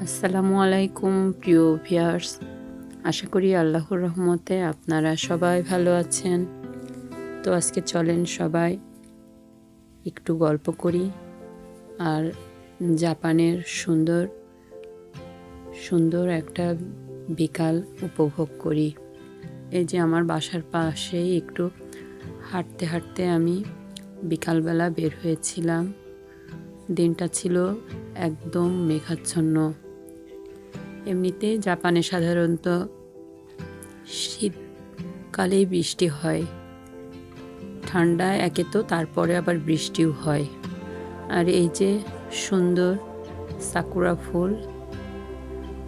আসসালামু আলাইকুম প্রিয় ভিউয়ার্স, আশা করি আল্লাহর রহমতে আপনারা সবাই ভালো আছেন। তো আজকে চলেন সবাই একটু গল্প করি আর জাপানের সুন্দর সুন্দর একটা বিকাল উপভোগ করি। এই যে আমার বাসার পাশেই একটু হাঁটতে হাঁটতে আমি বিকালবেলা বের হয়েছিলাম। দিনটা ছিল একদম মেঘাচ্ছন্ন। এমনিতে জাপানে সাধারণত শীতকালেই বৃষ্টি হয়, ঠান্ডা একে তো, তারপরে আবার বৃষ্টিও হয়। আর এই যে সুন্দর সাকুরা ফুল,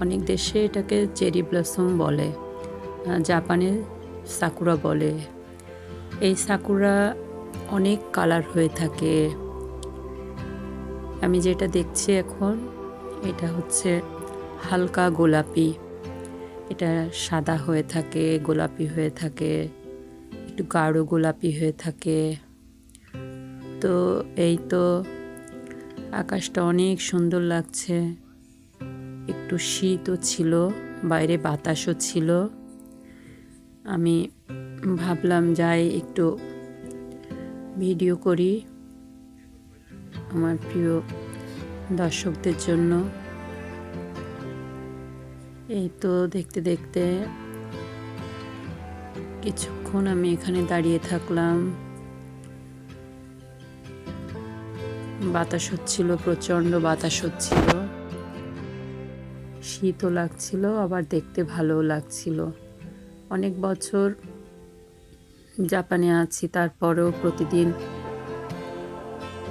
অনেক দেশে এটাকে চেরি ব্লসম বলে, জাপানে সাকুরা বলে। এই সাকুরা অনেক কালার হয়ে থাকে। আমি যেটা দেখছি এখন, এটা হচ্ছে হালকা গোলাপি। এটা সাদা হয়ে থাকে, গোলাপি হয়ে থাকে, একটু গাঢ় গোলাপি হয়ে থাকে। তো এই তো আকাশটা অনেক সুন্দর লাগছে। একটু শীতও ছিল, বাইরে বাতাসও ছিল। আমি ভাবলাম যাই একটু ভিডিও করি আমার প্রিয় দর্শকদের জন্য। এই তো দেখতে দেখতে কিছুক্ষণ আমি এখানে দাঁড়িয়ে থাকলাম। বাতাস হচ্ছিল, প্রচণ্ড বাতাস হচ্ছিল, শীতও লাগছিল, আবার দেখতে ভালোও লাগছিল। অনেক বছর জাপানে আছি, তারপরেও প্রতিদিন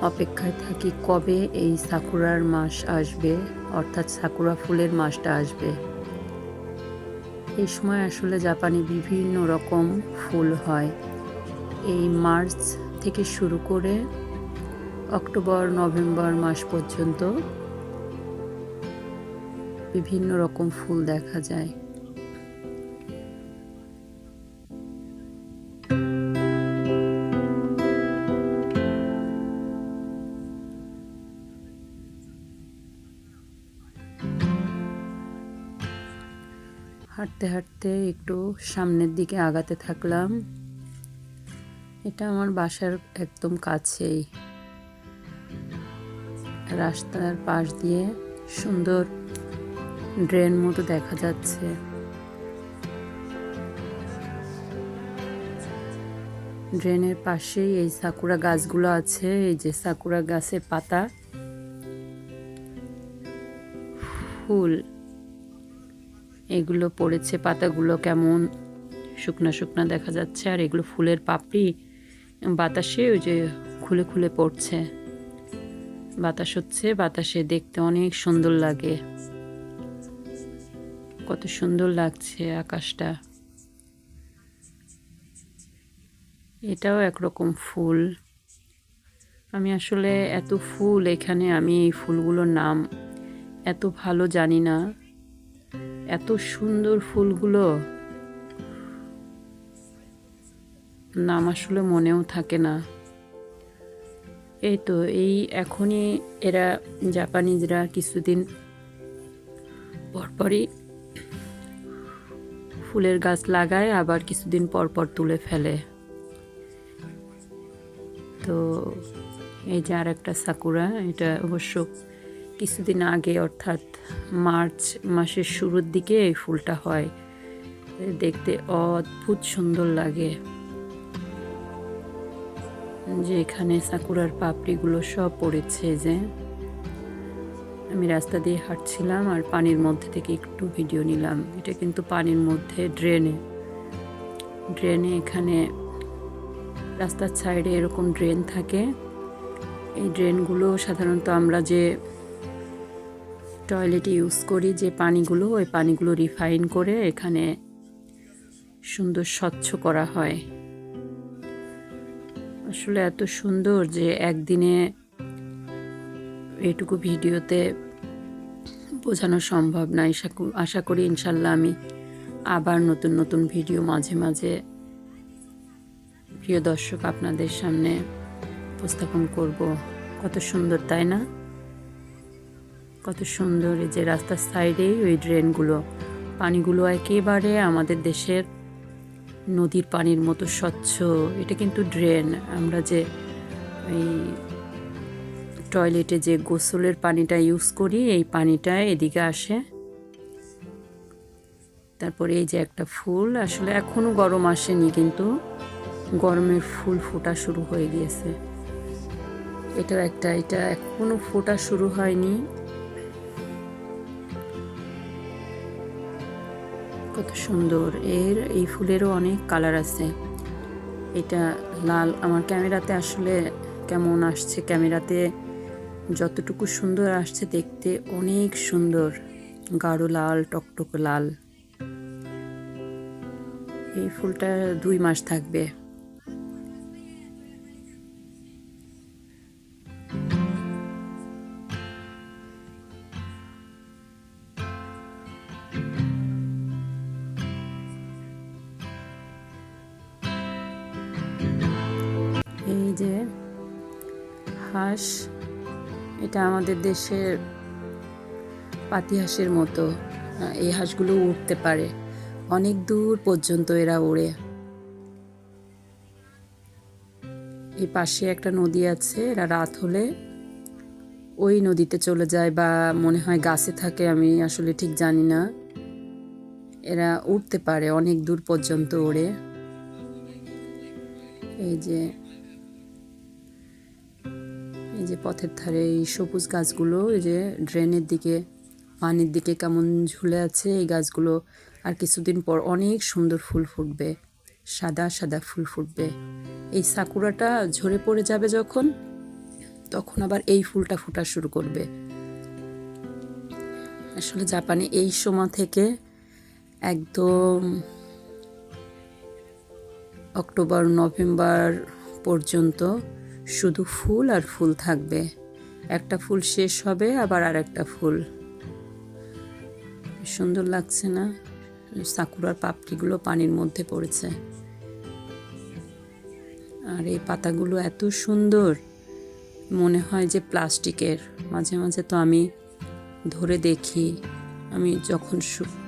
অপেক্ষায় থাকি কবে এই সাকুরার মাস আসবে, অর্থাৎ সাকুরা ফুলের মাসটা আসবে। এই সময় আসলে জাপানে বিভিন্ন রকম ফুল হয়। এই মার্চ থেকে শুরু করে অক্টোবর নভেম্বর মাস পর্যন্ত বিভিন্ন রকম ফুল দেখা যায়। হাঁটতে হাঁটতে একটু সামনের দিকে আগাতে থাকলাম। এটা আমার বাসার একদম কাছেই। রাস্তার পাশ দিয়ে সুন্দর ড্রেন মতো দেখা যাচ্ছে। ড্রেনের পাশেই এই সাকুরা গাছগুলো আছে। এই যে সাকুরা গাছের পাতা, ফুল এগুলো পড়েছে, পাতাগুলো কেমন শুকনা শুকনা দেখা যাচ্ছে। আর এগুলো ফুলের পাপড়ি, বাতাসে ওই যে খুলে খুলে পড়ছে। বাতাস হচ্ছে, বাতাসে দেখতে অনেক সুন্দর লাগে। কত সুন্দর লাগছে আকাশটা। এটাও একরকম ফুল। আমি আসলে এত ফুল এখানে, আমি এই ফুলগুলোর নাম এত ভালো জানি না। এত সুন্দর ফুলগুলো, নাম আসলে মনেও থাকে না। এই তো এই এখনই এরা জাপানিজরা কিছুদিন পরপরই ফুলের গাছ লাগায়, আবার কিছুদিন পরপর তুলে ফেলে। তো এই যে আর একটা সাকুরা, এটা অবশ্য কিছুদিন আগে, অর্থাৎ মার্চ মাসের শুরুর দিকে এই ফুলটা হয়। দেখতে অদ্ভুত সুন্দর লাগে। যে এখানে সাকুরার পাপড়িগুলো সব পড়েছে। যে আমি রাস্তা দিয়ে হাঁটছিলাম আর পানির মধ্যে থেকে একটু ভিডিও নিলাম। এটা কিন্তু পানির মধ্যে ড্রেনে এখানে রাস্তার সাইডে এরকম ড্রেন থাকে। এই ড্রেনগুলো সাধারণত আমরা যে টয়লেটে ইউজ করি, যে পানিগুলো, ওই পানিগুলো রিফাইন করে এখানে সুন্দর স্বচ্ছ করা হয়। আসলে এত সুন্দর যে একদিনে এটুকু ভিডিওতে বোঝানো সম্ভব না। আশা করি ইনশাল্লাহ আমি আবার নতুন নতুন ভিডিও মাঝে মাঝে প্রিয় দর্শক আপনাদের সামনে উপস্থাপন করব। কত সুন্দর, তাই না? কত সুন্দর! এই যে রাস্তার সাইডেই ওই ড্রেনগুলো, পানিগুলো একেবারে আমাদের দেশের নদীর পানির মতো স্বচ্ছ। এটা কিন্তু ড্রেন। আমরা যে এই টয়লেটে যে গোসলের পানিটা ইউজ করি, এই পানিটা এদিকে আসে। তারপরে এই যে একটা ফুল, আসলে এখনো গরম আসেনি, কিন্তু গরমের ফুল ফোটা শুরু হয়ে গিয়েছে। এটাও একটা, এটা এখনো ফোটা শুরু হয়নি। কত সুন্দর! এই ফুলেরও অনেক কালার আছে। এটা লাল, আমার ক্যামেরাতে আসলে কেমন আসছে, ক্যামেরাতে যতটুকু সুন্দর আসছে দেখতে অনেক সুন্দর, গাঢ় লাল, টকটকে লাল। এই ফুলটা 2 মাস থাকবে। এই যে হাঁস, এটা আমাদের দেশের পাতিহাঁসের মতো। এই হাঁসগুলো উড়তে পারে, অনেক দূর পর্যন্ত এরা ওড়ে। এই পাশে একটা নদী আছে, এরা রাত হলে ওই নদীতে চলে যায়, বা মনে হয় গাছে থাকে, আমি আসলে ঠিক জানি না। এরা উড়তে পারে, অনেক দূর পর্যন্ত ওড়ে। এই যে পথের ধারে এই সবুজ গাছগুলো, এই যে ড্রেনের দিকে, পানির দিকে কেমন ঝুলে আছে এই গাছগুলো, আর কিছুদিন পর অনেক সুন্দর ফুল ফুটবে, সাদা সাদা ফুল ফুটবে। এই সাকুরাটা ঝরে পড়ে যাবে যখন, তখন আবার এই ফুলটা ফোটা শুরু করবে। আসলে জাপানে এই সময় থেকে একদম অক্টোবর নভেম্বর পর্যন্ত শুধু ফুল আর ফুল থাকবে। একটা ফুল শেষ হবে, আবার আর একটা ফুল। সুন্দর লাগছে না? সাকুরার পাপড়িগুলো পানির মধ্যে পড়েছে, আর এই পাতাগুলো এত সুন্দর, মনে হয় যে প্লাস্টিকের। মাঝে মাঝে তো আমি ধরে দেখি, আমি যখন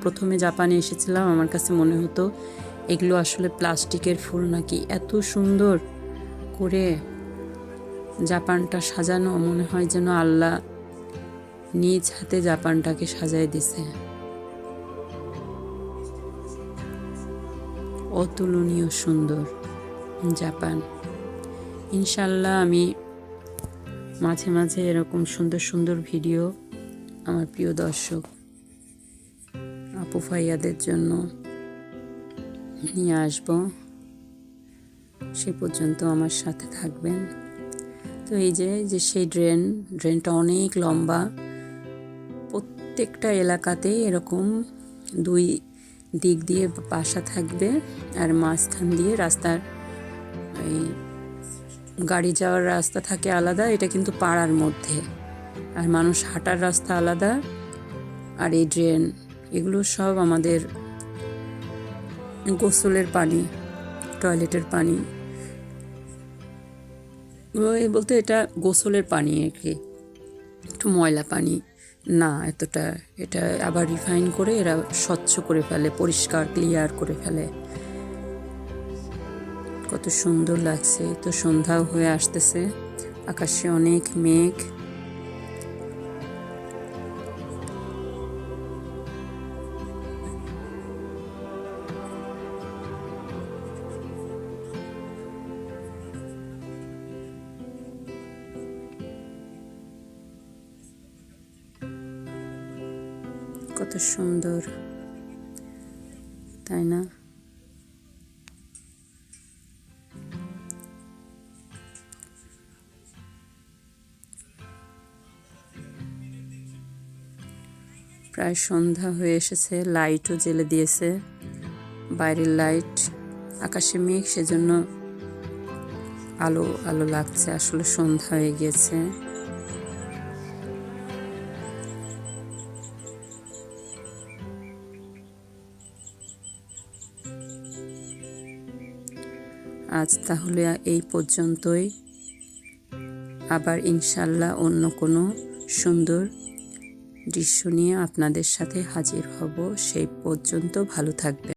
প্রথমে জাপানে এসেছিলাম আমার কাছে মনে হতো এগুলো আসলে প্লাস্টিকের ফুল নাকি। এত সুন্দর করে জাপানটা সাজানো, মনে হয় যেন আল্লাহ নিজ হাতে জাপানটাকে সাজায় দিছে। অতুলনীয় সুন্দর জাপান। ইনশাল্লাহ আমি মাঝে মাঝে এরকম সুন্দর সুন্দর ভিডিও আমার প্রিয় দর্শক আপু ভাইয়াদের জন্য নিয়ে আসবো। সে পর্যন্ত আমার সাথে থাকবেন। তো এই যে সেই ড্রেনটা অনেক লম্বা, প্রত্যেকটা এলাকাতে এরকম 2 দিক দিয়ে বাসা থাকবে, আর মাঝখান দিয়ে রাস্তার এই গাড়ি যাওয়ার রাস্তা থাকে আলাদা, এটা কিন্তু পাড়ার মধ্যে, আর মানুষ হাঁটার রাস্তা আলাদা। আর এই ড্রেন, এগুলো সব আমাদের গোসলের পানি, টয়লেটের পানি বলতে এটা গোসলের পানি আর কি, একটু ময়লা পানি না এতটা। এটা আবার রিফাইন করে এরা স্বচ্ছ করে ফেলে, পরিষ্কার ক্লিয়ার করে ফেলে। কত সুন্দর লাগছে! তো সন্ধ্যাও হয়ে আসতেছে, আকাশে অনেক মেঘ। কত সুন্দর, তাই না? প্রায় সন্ধ্যা হয়ে এসেছে, লাইটও জ্বেলে দিয়েছে, বাইরের লাইট। আকাশে মেঘ, সেজন্য আলো আলো লাগছে, আসলে সন্ধ্যা হয়ে গিয়েছে। আজ তাহলে এই পর্যন্তই। আবার ইনশাল্লাহ অন্য কোনো সুন্দর দৃশ্য নিয়ে আপনাদের সাথে হাজির হব। সেই পর্যন্ত ভালো থাকবেন।